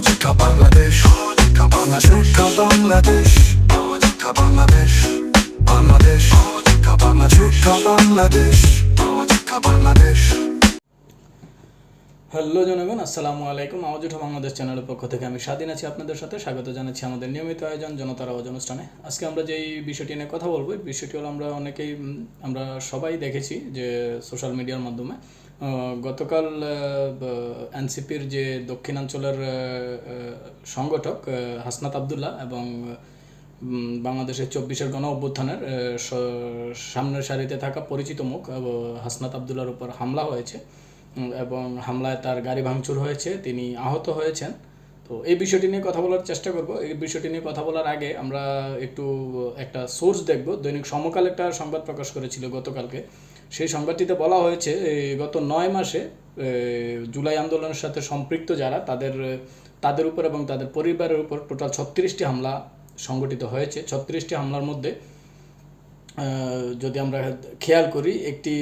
সহযোগিতা বাংলাদেশ, সহযোগিতা বাংলাদেশ, সহযোগিতা বাংলাদেশ, বাংলাদেশ সহযোগিতা বাংলাদেশ, বাংলাদেশ সহযোগিতা বাংলাদেশ। হ্যালো জনগণ, আসসালামু আলাইকুম। আওয়াজ ওঠা বাংলাদেশ চ্যানেলের পক্ষ থেকে আমি স্বাধীন আছি আপনাদের সাথে। স্বাগত জানাচ্ছি আমাদের নিয়মিত আয়োজন জনতার আওয়াজ অনুষ্ঠানে। আজকে আমরা যেই বিষয়টি নিয়ে কথা বলবো, এই বিষয়টি হলো আমরা সবাই দেখেছি যে সোশ্যাল মিডিয়ার মাধ্যমে গতকাল এনসিপির যে দক্ষিণাঞ্চলের সংগঠক হাসনাত আবদুল্লাহ এবং বাংলাদেশের 24-এর গণ অভ্যুত্থানের সামনের সারিতে থাকা পরিচিত মুখ হাসনাত আবদুল্লাহর উপর হামলা হয়েছে এবং হামলায় তার গাড়ি ভাঙচুর হয়েছে, তিনি আহত হয়েছেন। তো এই বিষয়টি নিয়ে কথা বলার চেষ্টা করব। এই বিষয়টি নিয়ে কথা বলার আগে আমরা একটা সোর্স দেখব। দৈনিক সমকাল একটা সংবাদ প্রকাশ করেছিল গতকালকে। সেই সংবাদটিতে বলা হয়েছে গত 9 মাসে জুলাই আন্দোলনের সাথে সম্পৃক্ত যারা তাদের উপর এবং তাদের পরিবারের উপর টোটাল 36টি হামলা সংগঠিত হয়েছে। 36টি হামলার মধ্যে যদি আমরা খেয়াল করি, একটি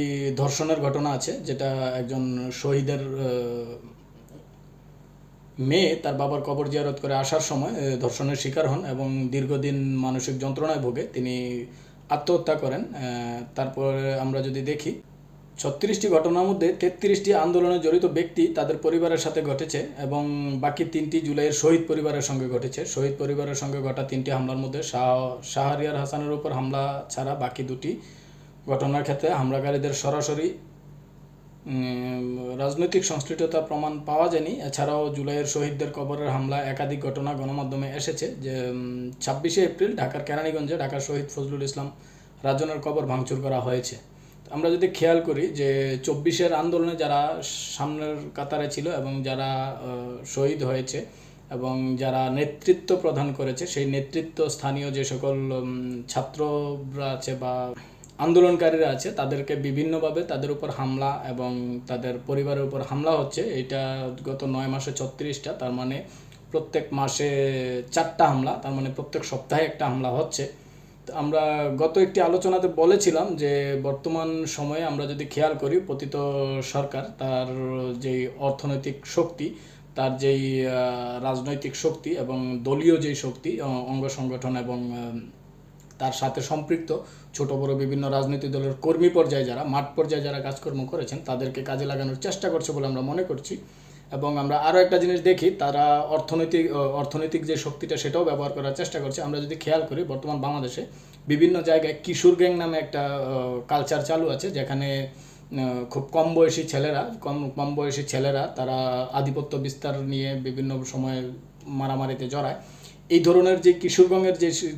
ধর্ষণের ঘটনা আছে, যেটা একজন শহীদের মেয়ে তার বাবার কবর জিয়ারত করে আসার সময় ধর্ষণের শিকার হন এবং দীর্ঘদিন মানসিক যন্ত্রণায় ভোগে, তিনি আত্মহত্যা করেন। তারপরে আমরা যদি দেখি 36টি ঘটনার মধ্যে 33টি আন্দোলনে জড়িত ব্যক্তি তাদের পরিবারের সাথে ঘটেছে এবং বাকি 3টি জুলাইয়ের শহীদ পরিবারের সঙ্গে ঘটেছে। শহীদ পরিবারের সঙ্গে ঘটা 3টি হামলার মধ্যে শাহরিয়ার হাসানের উপর হামলা ছাড়া বাকি 2টি ঘটনার ক্ষেত্রে হামলাকারীদের সরাসরি রাজনৈতিক সংশ্লিষ্টতার প্রমাণ পাওয়া যায়নি। এছাড়াও জুলাইয়ের শহীদদের কবরের হামলা একাধিক ঘটনা গণমাধ্যমে এসেছে। যে 26শে এপ্রিল ঢাকার কেরানীগঞ্জে ঢাকার শহীদ ফজলুল ইসলাম রাজনের কবর ভাঙচুর করা হয়েছে। আমরা যদি খেয়াল করি যে 24-এর আন্দোলনে যারা সামনের কাতারে ছিল এবং যারা শহীদ হয়েছে এবং যারা নেতৃত্ব প্রদান করেছে, সেই নেতৃত্ব স্থানীয় যে সকল ছাত্ররা আছে বা আন্দোলনকারীরা আছে, তাদেরকে বিভিন্নভাবে তাদের উপর হামলা এবং তাদের পরিবারের উপর হামলা হচ্ছে। এটা গত 9 মাসে 36টা, তার মানে প্রত্যেক মাসে 4টা হামলা, তার মানে প্রত্যেক সপ্তাহে একটা হামলা হচ্ছে। আমরা গত একটি আলোচনাতে বলেছিলাম যে বর্তমান সময়ে আমরা যদি খেয়াল করি, পতিত সরকার তার যেই অর্থনৈতিক শক্তি, তার যেই রাজনৈতিক শক্তি এবং দলীয় যেই শক্তি, অঙ্গ সংগঠন এবং তার সাথে সম্পৃক্ত ছোট বড় বিভিন্ন রাজনৈতিক দলের কর্মী পর্যায়ে যারা মাঠ পর্যায়ে যারা কাজকর্ম করেছেন, তাদেরকে কাজে লাগানোর চেষ্টা করছে বলে আমরা মনে করছি। এবং আমরা আরও একটা জিনিস দেখি, তারা অর্থনৈতিক যে শক্তিটা সেটাও ব্যবহার করার চেষ্টা করছে। আমরা যদি খেয়াল করি, বর্তমান বাংলাদেশে বিভিন্ন জায়গায় কিশোর গ্যাং নামে একটা কালচার চালু আছে, যেখানে খুব কম বয়সী ছেলেরা তারা আধিপত্য বিস্তার নিয়ে বিভিন্ন সময় মারামারিতে জড়ায়। এই ধরনের যে কিশোর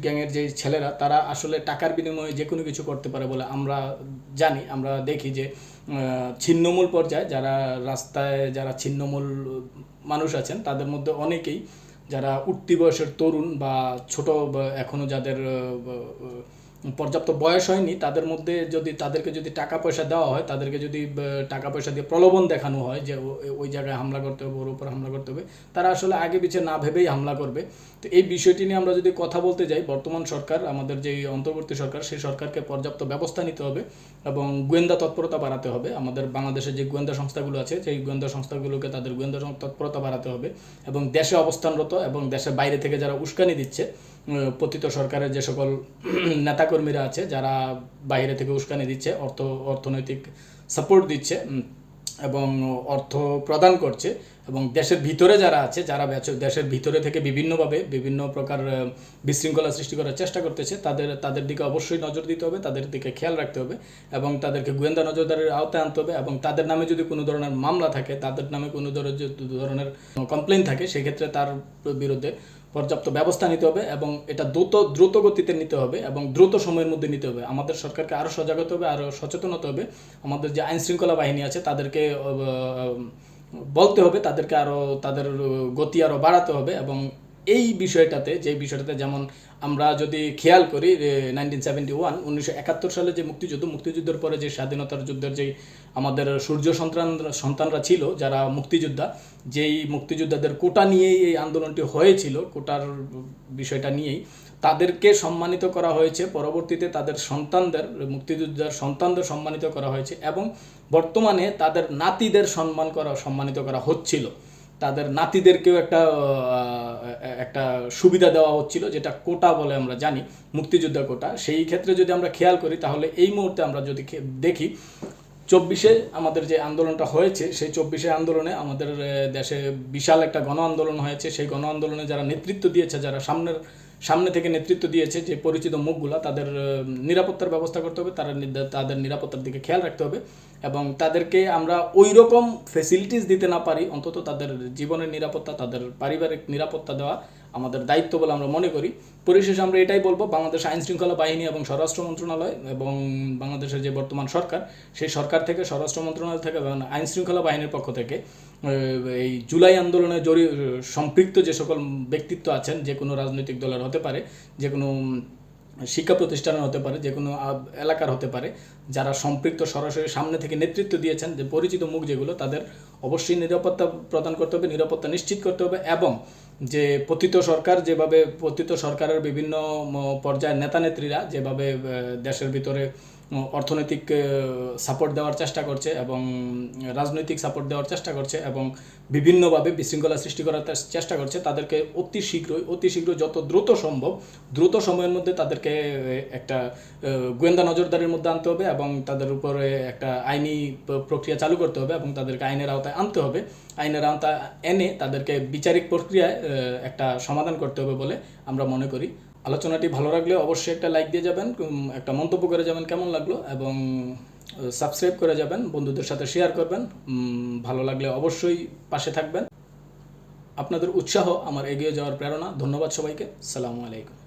গ্যাংয়ের যে ছেলেরা, তারা আসলে টাকার বিনিময়ে যে কোনো কিছু করতে পারে বলে আমরা জানি। আমরা দেখি যে ছিন্নমূল পর্যায়ে যারা ছিন্নমূল মানুষ আছেন, তাদের মধ্যে অনেকেই যারা উঠতি বয়সের তরুণ বা ছোট, এখনও যাদের পর্যাপ্ত বয়স হয়নি, তাদেরকে যদি টাকা পয়সা দেওয়া হয়, তাদেরকে যদি টাকা পয়সা দিয়ে প্রলোভন দেখানো হয় যে ওই জায়গায় হামলা করতে হবে, ওর উপর হামলা করতে হবে, তারা আসলে আগে পিছিয়ে না ভেবেই হামলা করবে। তো এই বিষয়টি নিয়ে আমরা যদি কথা বলতে যাই, বর্তমান সরকার, আমাদের যেই অন্তর্বর্তী সরকার, সেই সরকারকে পর্যাপ্ত ব্যবস্থা নিতে হবে এবং গোয়েন্দা তৎপরতা বাড়াতে হবে। আমাদের বাংলাদেশের যে গোয়েন্দা সংস্থাগুলো আছে, সেই গোয়েন্দা সংস্থাগুলোকে তাদের গোয়েন্দা তৎপরতা বাড়াতে হবে এবং দেশে অবস্থানরত এবং দেশের বাইরে থেকে যারা উস্কানি দিচ্ছে, পতিত সরকারের যে সকল নেতাকর্মীরা আছে, যারা বাইরে থেকে উস্কানি দিচ্ছে, অর্থনৈতিক সাপোর্ট দিচ্ছে এবং অর্থ প্রদান করছে, এবং দেশের ভিতরে যারা আছে, যারা দেশের ভিতরে থেকে বিভিন্ন প্রকার বিশৃঙ্খলা সৃষ্টি করার চেষ্টা করতেছে, তাদের দিকে অবশ্যই নজর দিতে হবে, তাদের দিকে খেয়াল রাখতে হবে এবং তাদেরকে গোয়েন্দা নজরদারির আওতায় আনতে হবে। এবং তাদের নামে যদি কোনো ধরনের মামলা থাকে, তাদের নামে কোনো ধরনের কমপ্লেন থাকে, সেক্ষেত্রে তার বিরুদ্ধে পর্যাপ্ত ব্যবস্থা নিতে হবে এবং এটা দ্রুত গতিতে নিতে হবে এবং দ্রুত সময়ের মধ্যে নিতে হবে। আমাদের সরকারকে আরও সজাগ হতে হবে, আরও সচেতন হতে হবে। আমাদের যে আইনশৃঙ্খলা বাহিনী আছে, তাদেরকে বলতে হবে, তাদেরকে তাদের গতি আরও বাড়াতে হবে। এবং এই বিষয়টাতে যেমন আমরা যদি খেয়াল করি, 1971 সালে যে মুক্তিযুদ্ধের পরে যে স্বাধীনতার যুদ্ধের যেই আমাদের সূর্য সন্তানরা ছিল, যারা মুক্তিযোদ্ধা, যেই মুক্তিযোদ্ধাদের কোটা নিয়েই এই আন্দোলনটি হয়েছিল, কোটার বিষয়টা নিয়েই তাদেরকে সম্মানিত করা হয়েছে। পরবর্তীতে তাদের মুক্তিযোদ্ধার সন্তানদের সম্মানিত করা হয়েছে এবং বর্তমানে তাদের নাতিদের সম্মানিত করা হচ্ছিল। তাদের নাতিদেরকেও একটা সুবিধা দেওয়া হচ্ছিল, যেটা কোটা বলে আমরা জানি, মুক্তিযোদ্ধা কোটা। সেই ক্ষেত্রে যদি আমরা খেয়াল করি তাহলে এই মুহূর্তে আমরা যদি দেখি 24-এ আমাদের যে আন্দোলনটা হয়েছে, সেই 24-এ আন্দোলনে আমাদের দেশে বিশাল একটা গণ আন্দোলন হয়েছে। সেই গণ আন্দোলনে যারা নেতৃত্ব দিয়েছে, যারা সামনে থেকে নেতৃত্ব দিয়েছে, যে পরিচিত মুখগুলা, তাদের নিরাপত্তার ব্যবস্থা করতে হবে, তাদের নিরাপত্তার দিকে খেয়াল রাখতে হবে এবং তাদেরকে আমরা ওই রকম ফেসিলিটিস দিতে না পারি, অন্তত তাদের জীবনের নিরাপত্তা, তাদের পারিবারিক নিরাপত্তা দেওয়া আমাদের দায়িত্ব বলে আমরা মনে করি। পরিশেষে আমরা এটাই বলবো, বাংলাদেশ আইনশৃঙ্খলা বাহিনী এবং স্বরাষ্ট্র মন্ত্রণালয় এবং বাংলাদেশের যে বর্তমান সরকার, সেই সরকার থেকে, স্বরাষ্ট্র মন্ত্রণালয় থেকে এবং আইনশৃঙ্খলা বাহিনীর পক্ষ থেকে এই জুলাই আন্দোলনে সম্পৃক্ত যে সকল ব্যক্তিত্ব আছেন, যে কোনো রাজনৈতিক দলের হতে পারে, যে কোনো শিক্ষা প্রতিষ্ঠানের হতে পারে, যে কোনো এলাকার হতে পারে, যারা সম্পৃক্ত সরাসরি সামনে থেকে নেতৃত্ব দিয়েছেন, যে পরিচিত মুখ যেগুলো, তাদের অবশ্যই নিরাপত্তা প্রদান করতে হবে, নিরাপত্তা নিশ্চিত করতে হবে এবং যে পতিত সরকারের বিভিন্ন পর্যায়ের নেতানেত্রীরা যেভাবে দেশের ভিতরে অর্থনৈতিক সাপোর্ট দেওয়ার চেষ্টা করছে এবং রাজনৈতিক সাপোর্ট দেওয়ার চেষ্টা করছে এবং বিভিন্নভাবে বিশৃঙ্খলা সৃষ্টি করার চেষ্টা করছে, তাদেরকে অতি শীঘ্র যত দ্রুত সময়ের মধ্যে তাদেরকে একটা গোয়েন্দা নজরদারির মধ্যে আনতে হবে এবং তাদের উপরে একটা আইনি প্রক্রিয়া চালু করতে হবে এবং তাদেরকে আইনের আওতায় আনতে হবে। আইনের আওতায় এনে তাদেরকে বিচারিক প্রক্রিয়ায় একটা সমাধান করতে হবে বলে আমরা মনে করি। আলোচনাটি ভালো লাগলে অবশ্যই একটা লাইক দিয়ে যাবেন, একটা মন্তব্য করে যাবেন কেমন লাগলো, এবং সাবস্ক্রাইব করে যাবেন, বন্ধুদের সাথে শেয়ার করবেন। ভালো লাগলে অবশ্যই পাশে থাকবেন। আপনাদের উৎসাহ আমার এগিয়ে যাওয়ার প্রেরণা। ধন্যবাদ সবাইকে। আসসালামু আলাইকুম।